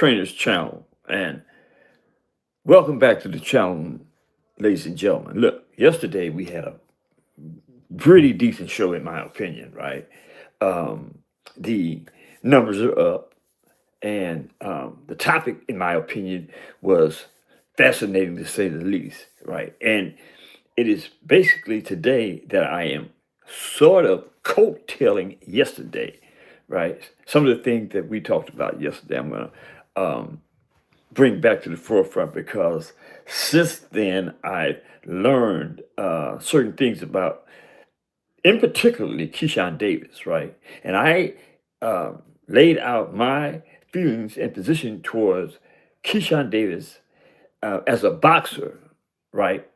Trainers Channel, and welcome back to the channel, ladies and gentlemen. Look, yesterday we had a pretty decent show, in my opinion, right? Um, the numbers are up, and the topic, in my opinion, was fascinating to say the least, right? And it is basically today that I am sort of coattailing yesterday, right? Some of the things that we talked about yesterday, I'm going to bring back to the forefront because since then I've learned certain things about, in particularly Keyshawn Davis, right? And I laid out my feelings and position towards Keyshawn Davis as a boxer, right?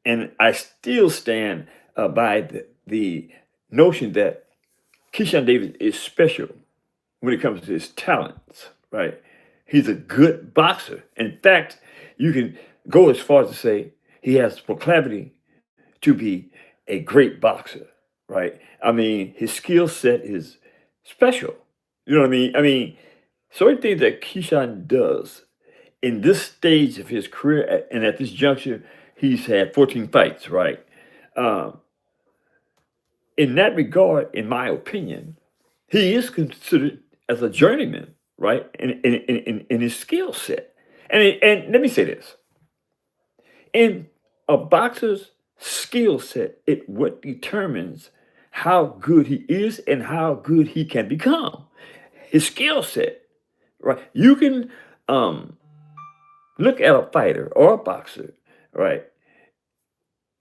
And I still stand by the notion that Keyshawn Davis is special when it comes to his talents, right? He's a good boxer. In fact, you can go as far as to say he has proclivity to be a great boxer, right? I mean, his skill set is special. You know what I mean? I mean, certain things that Keyshawn does in this stage of his career, and at this juncture, he's had 14 fights, right? Um, in that regard, in my opinion, he is considered as a journeyman, right? In his skill set. And let me say this. In a boxer's skill set, it what determines how good he is and how good he can become. His skill set, right? You can um, look at a fighter or a boxer, right?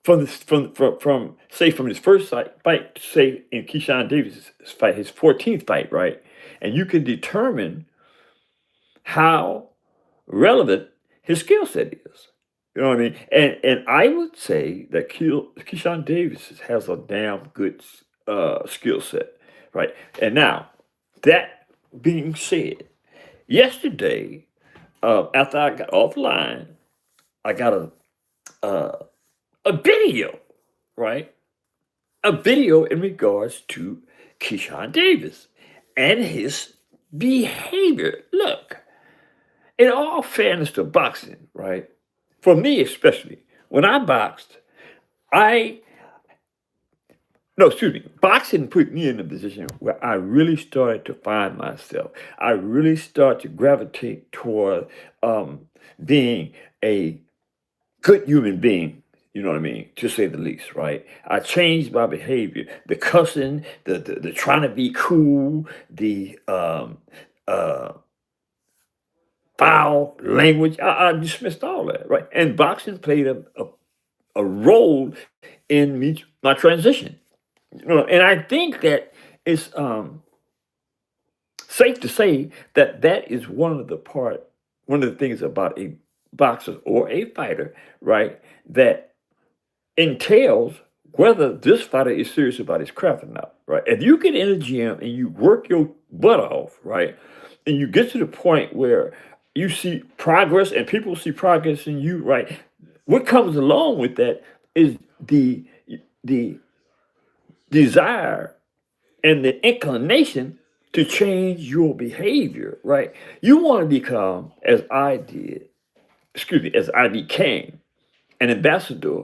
From his first fight, say in Keyshawn Davis' fight, his 14th fight, right? And you can determine how relevant his skill set is. You know what I mean? And I would say that Keyshawn Davis has a damn good skill set, right? And now, that being said, yesterday, after I got offline, I got uh, a video, right? A video in regards to Keyshawn Davis and his behavior. Look, in all fairness to boxing, right? For me especially, when I boxed, I no, excuse me, boxing put me in a position where I really started to find myself. I really started to gravitate toward being a good human being, you know what I mean, to say the least, right? I changed my behavior, the cussing, the trying to be cool, the uh, foul language. I dismissed all that, right? And boxing played a role in my transition. You know, and I think that it's safe to say that that is one of the things about a boxer or a fighter, right? That entails whether this fighter is serious about his craft or not, right? If you get in the gym and you work your butt off, right, and you get to the point where you see progress and people see progress in you, right, what comes along with that is the desire and the inclination to change your behavior, right? You want to become, as I did, excuse me, as I became an ambassador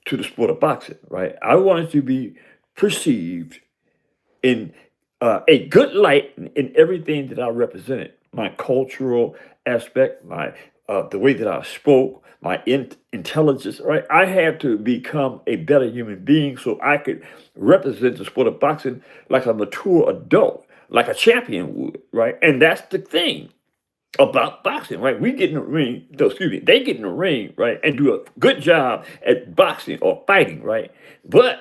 to the sport of boxing, right? I wanted to be perceived in a good light in everything that I represented. My cultural aspect, my the way that I spoke, my intelligence, right? I had to become a better human being so I could represent the sport of boxing like a mature adult, like a champion would, right? And that's the thing about boxing, right? We get in the ring, no, excuse me, they get in the ring, right, and do a good job at boxing or fighting, right? But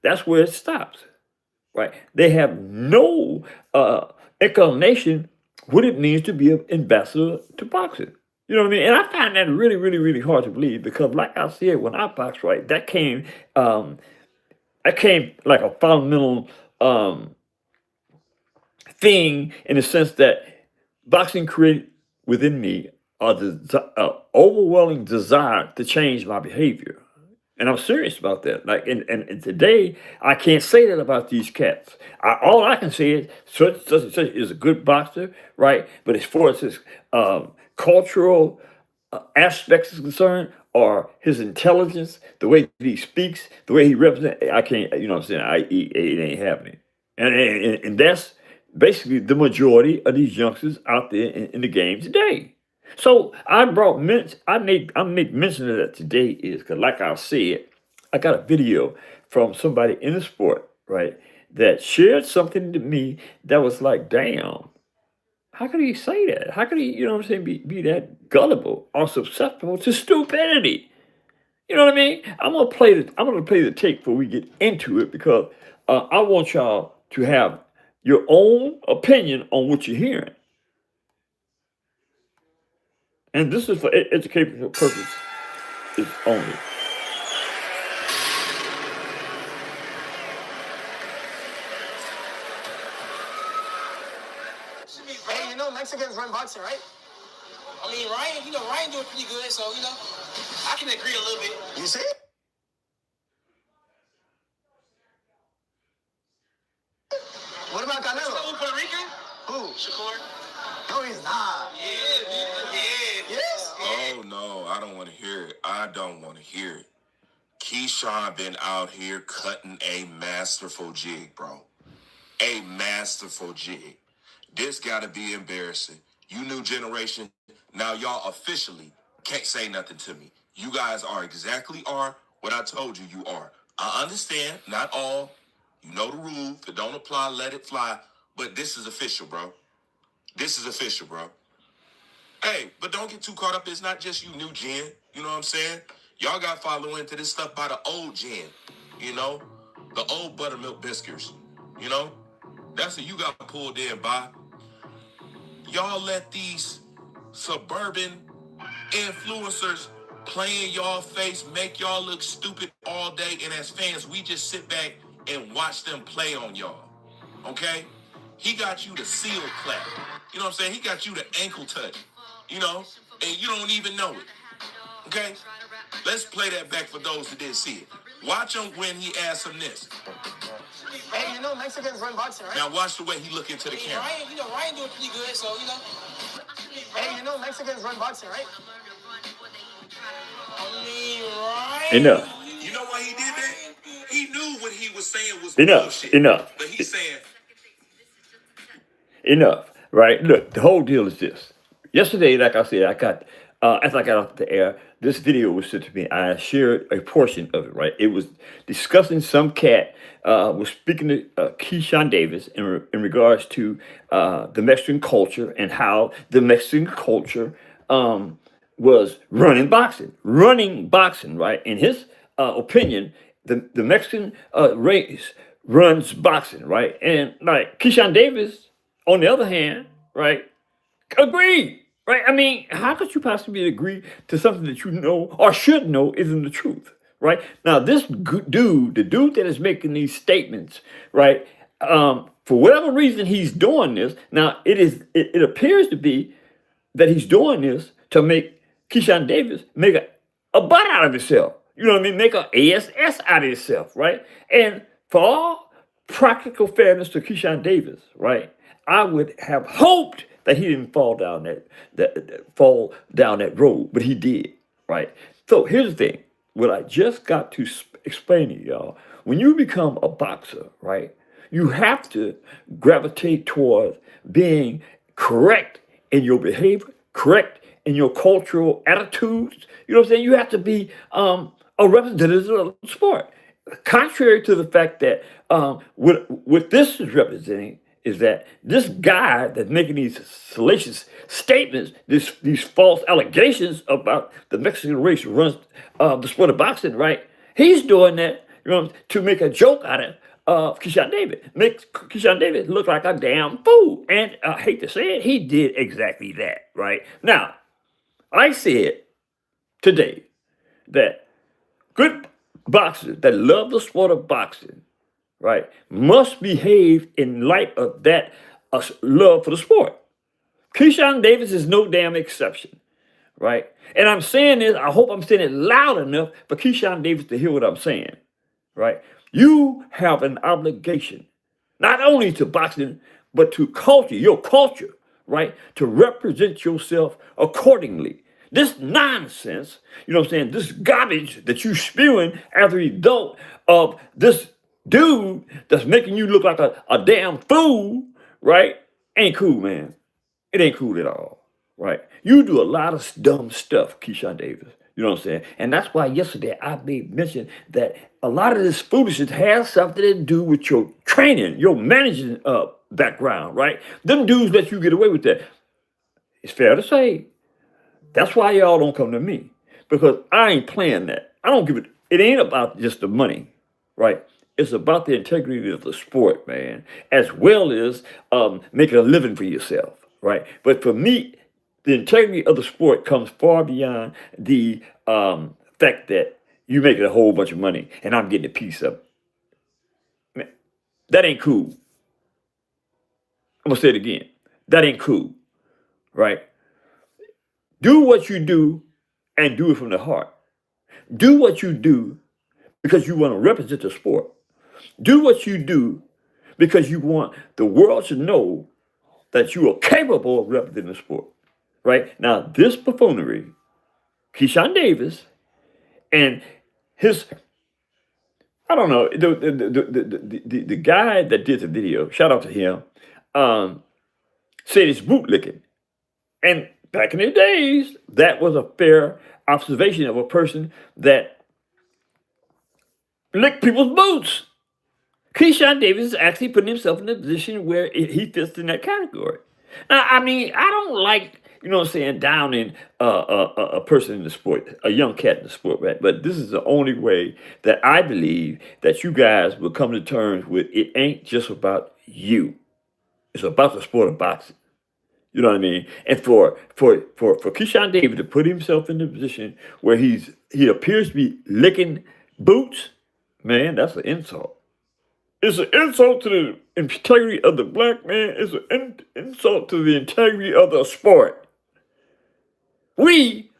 that's where it stops, right? They have no inclination what it means to be an ambassador to boxing. You know what I mean? And I find that really, really, really hard to believe because, like I said, when I boxed, right, um, that came like a fundamental thing in the sense that boxing created within me a overwhelming desire to change my behavior. And I'm serious about that. Like, and today, I can't say that about these cats. All I can say is such and such is a good boxer, right? But as far as his cultural aspects is concerned, or his intelligence, the way he speaks, the way he represents, I can't, you know what I'm saying? It ain't happening. And that's basically the majority of these youngsters out there in the game today. So I make mention of that today is because, like I said, I got a video from somebody in the sport, right, that shared something to me that was like, damn, how could he say that? How could he, you know what I'm saying, be that gullible or susceptible to stupidity? You know what I mean? I'm gonna play the tape before we get into it because I want y'all to have your own opinion on what you're hearing. And this is for educational purposes only. Hey, you know Mexicans run boxing, right? I mean, Ryan, Ryan doing pretty good, so, I can agree a little bit. You see? What about Canelo? Who, Puerto Rican? Who? Shakur? No, he's not. Yeah. Yes. Oh, no, I don't want to hear it. I don't want to hear it. Keyshawn been out here cutting a masterful jig, bro. A masterful jig. This gotta be embarrassing. You new generation, now y'all officially can't say nothing to me. You guys are what I told you you are. I understand, not all. You know the rule. If it don't apply, let it fly. But this is official, bro. This is official, bro. Hey, but don't get too caught up. It's not just you new gen. You know what I'm saying? Y'all got to follow into this stuff by the old gen. You know? The old buttermilk biscuits. You know? That's what you got pulled in by. Y'all let these suburban influencers play in y'all face, make y'all look stupid all day, and as fans, we just sit back and watch them play on y'all. Okay? He got you the seal clap. You know what I'm saying? He got you the ankle touch. You know? And you don't even know it. Okay? Let's play that back for those who didn't see it. Watch him when he asks him this. Hey, you know Mexicans run boxing, right? Now watch the way he look into the camera. Ryan doing pretty good, so, Hey, you know Mexicans run boxing, right? I mean, Enough. Ryan. You know why he did that? He knew what he was saying was Enough. bullshit. Enough. But he's saying, Enough. Right? Look, the whole deal is this. Yesterday, like I said, I got as I got off the air, this video was sent to me. I shared a portion of it. Right? It was discussing some cat was speaking to Keyshawn Davis in regards to the Mexican culture and how the Mexican culture was running boxing. Right? In his opinion, the Mexican race runs boxing. Right? And like Keyshawn Davis, on the other hand, right? Agreed. Right? I mean, how could you possibly agree to something that you know or should know isn't the truth? Right? Now, this dude, the dude that is making these statements, right? For whatever reason, he's doing this. Now, it appears to be that he's doing this to make Keyshawn Davis make a butt out of himself. You know what I mean? Make a ass out of himself, right? And for all practical fairness to Keyshawn Davis, right? I would have hoped that he didn't fall down that road, but he did, right? So here's the thing: what I just got to explain to y'all: when you become a boxer, right, you have to gravitate towards being correct in your behavior, correct in your cultural attitudes. You know what I'm saying? You have to be a representative of the sport. Contrary to the fact that what this is representing is that this guy that's making these salacious statements, these false allegations about the Mexican race runs the sport of boxing, right? He's doing that, you know, to make a joke out of Keyshawn Davis, makes Keyshawn Davis look like a damn fool. And I hate to say it, he did exactly that, right? Now, I said today that good boxers that love the sport of boxing, right, must behave in light of that love for the sport. Keyshawn Davis is no damn exception. right? And I'm saying this, I hope I'm saying it loud enough for Keyshawn Davis to hear what I'm saying, right? You have an obligation, not only to boxing, but to culture, your culture, right? To represent yourself accordingly. This nonsense, you know what I'm saying, this garbage that you spewing as a result of this dude that's making you look like a damn fool, right? Ain't cool, man. It ain't cool at all, right? You do a lot of dumb stuff, Keyshawn Davis. You know what I'm saying? And that's why yesterday I made mention that a lot of this foolishness has something to do with your training, your managing background, right? Them dudes let you get away with that. It's fair to say. That's why y'all don't come to me. Because I ain't playing that. I don't give it. It ain't about just the money, right? It's about the integrity of the sport, man, as well as making a living for yourself, right? But for me, the integrity of the sport comes far beyond the fact that you making a whole bunch of money and I'm getting a piece of it. Man, that ain't cool. I'm gonna say it again. That ain't cool, right? Do what you do and do it from the heart. Do what you do because you want to represent the sport. Do what you do because you want the world to know that you are capable of representing the sport. Right? Now, this buffoonery, Keyshawn Davis, and his, I don't know, the guy that did the video, shout out to him, said it's bootlicking. And back in the days, that was a fair observation of a person that licked people's boots. Keyshawn Davis is actually putting himself in a position where he fits in that category. Now, I mean, I don't like, you know what I'm saying, downing a person in the sport, a young cat in the sport, right? But this is the only way that I believe that you guys will come to terms with it ain't just about you. It's about the sport of boxing. You know what I mean? And for Keyshawn Davis to put himself in the position where he appears to be licking boots, man, that's an insult. It's an insult to the integrity of the black man. It's an insult to the integrity of the sport. We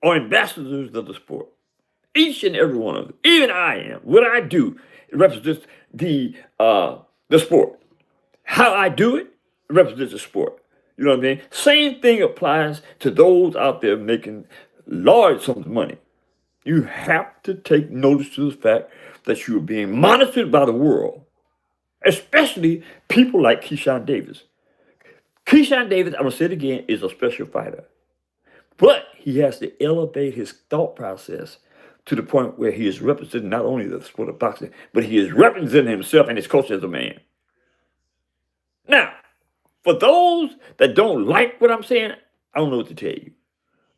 are ambassadors of the sport. Each and every one of them. Even I am. What I do represents the sport. How I do it represents the sport. You know what I mean? Same thing applies to those out there making large sums of money. You have to take notice to the fact that you are being monitored by the world, especially people like Keyshawn Davis. Keyshawn Davis, I'm going to say it again, is a special fighter. But he has to elevate his thought process to the point where he is representing not only the sport of boxing, but he is representing himself and his culture as a man. Now, for those that don't like what I'm saying, I don't know what to tell you.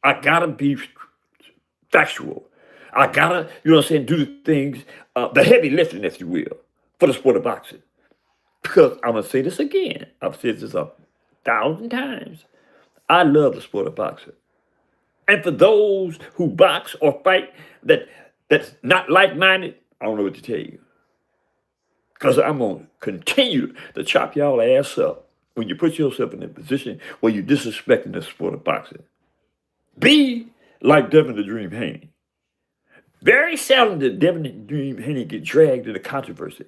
I got to be factual. I gotta, you know what I'm saying, do the things, the heavy lifting, if you will, for the sport of boxing. Because I'm gonna say this again. I've said this 1,000 times. I love the sport of boxing. And for those who box or fight that's not like-minded, I don't know what to tell you. Because I'm gonna continue to chop y'all ass up when you put yourself in a position where you're disrespecting the sport of boxing. Be like Devin the Dream Haney. Very seldom did Devin the Dream Haney get dragged into controversy,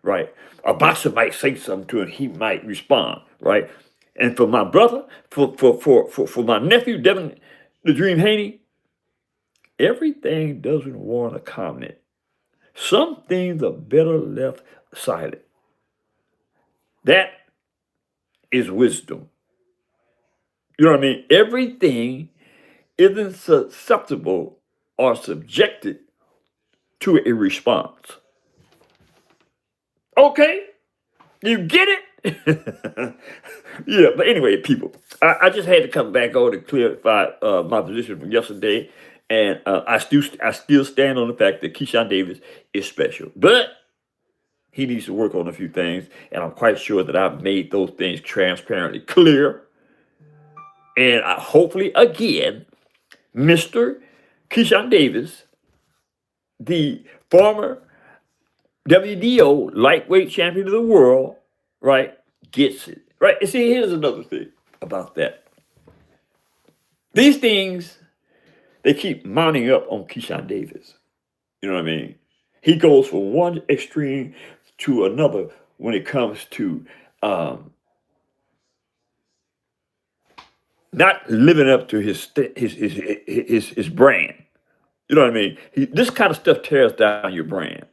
right? A boxer might say something to him, he might respond, right? And for my brother, for my nephew, Devin the Dream Haney, everything doesn't warrant a comment. Some things are better left silent. That is wisdom. You know what I mean? Everything isn't susceptible or subjected to a response. Okay? You get it? Yeah, but anyway, people, I just had to come back on to clarify my position from yesterday. And I still stand on the fact that Keyshawn Davis is special. But he needs to work on a few things. And I'm quite sure that I've made those things transparently clear. And hopefully, again, Mr. Keyshawn Davis, the former WDO lightweight champion of the world, right, gets it. Right? And see, here's another thing about that. These things, they keep mounting up on Keyshawn Davis. You know what I mean? He goes from one extreme to another when it comes to um, not living up to his brand. You know what I mean? This kind of stuff tears down your brand.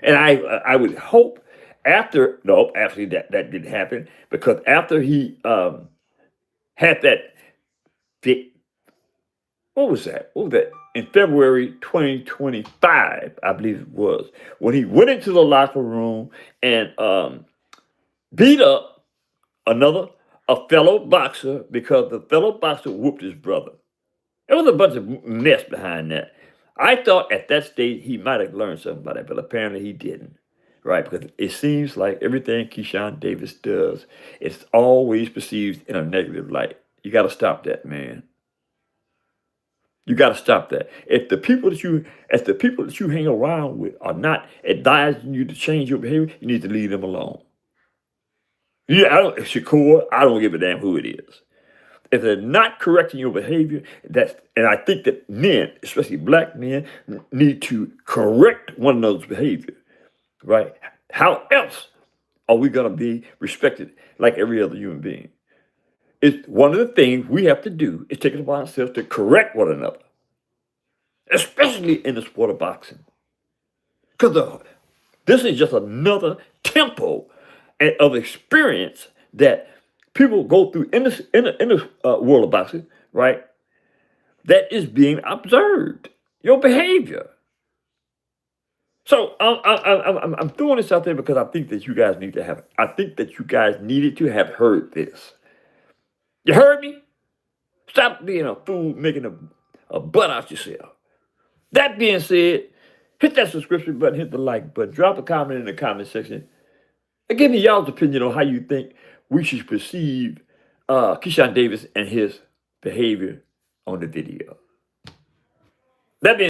And I would hope after no, actually that didn't happen because after he had that what was that? What was that? In February 2025, I believe it was, when he went into the locker room and beat up a fellow boxer because the fellow boxer whooped his brother. There was a bunch of mess behind that. I thought at that stage he might have learned something about it, but apparently he didn't. Right? Because it seems like everything Keyshawn Davis does is always perceived in a negative light. You got to stop that, man. You got to stop that. If the people that you hang around with are not advising you to change your behavior, you need to leave them alone. Yeah, Shakur, I don't give a damn who it is. If they're not correcting your behavior, and I think that men, especially black men, need to correct one another's behavior, right? How else are we going to be respected like every other human being? It's one of the things we have to do is take it upon ourselves to correct one another, especially in the sport of boxing. Because this is just another tempo of experience that people go through in this world of boxing, right? That is being observed. Your behavior. So I'm throwing this out there because I think that you guys need to have. I think that you guys needed to have heard this. You heard me? Stop being a fool, making a butt out yourself. That being said, hit that subscription button, hit the like button, drop a comment in the comment section, and give me y'all's opinion on how you think we should perceive Keyshawn Davis and his behavior on the video. That being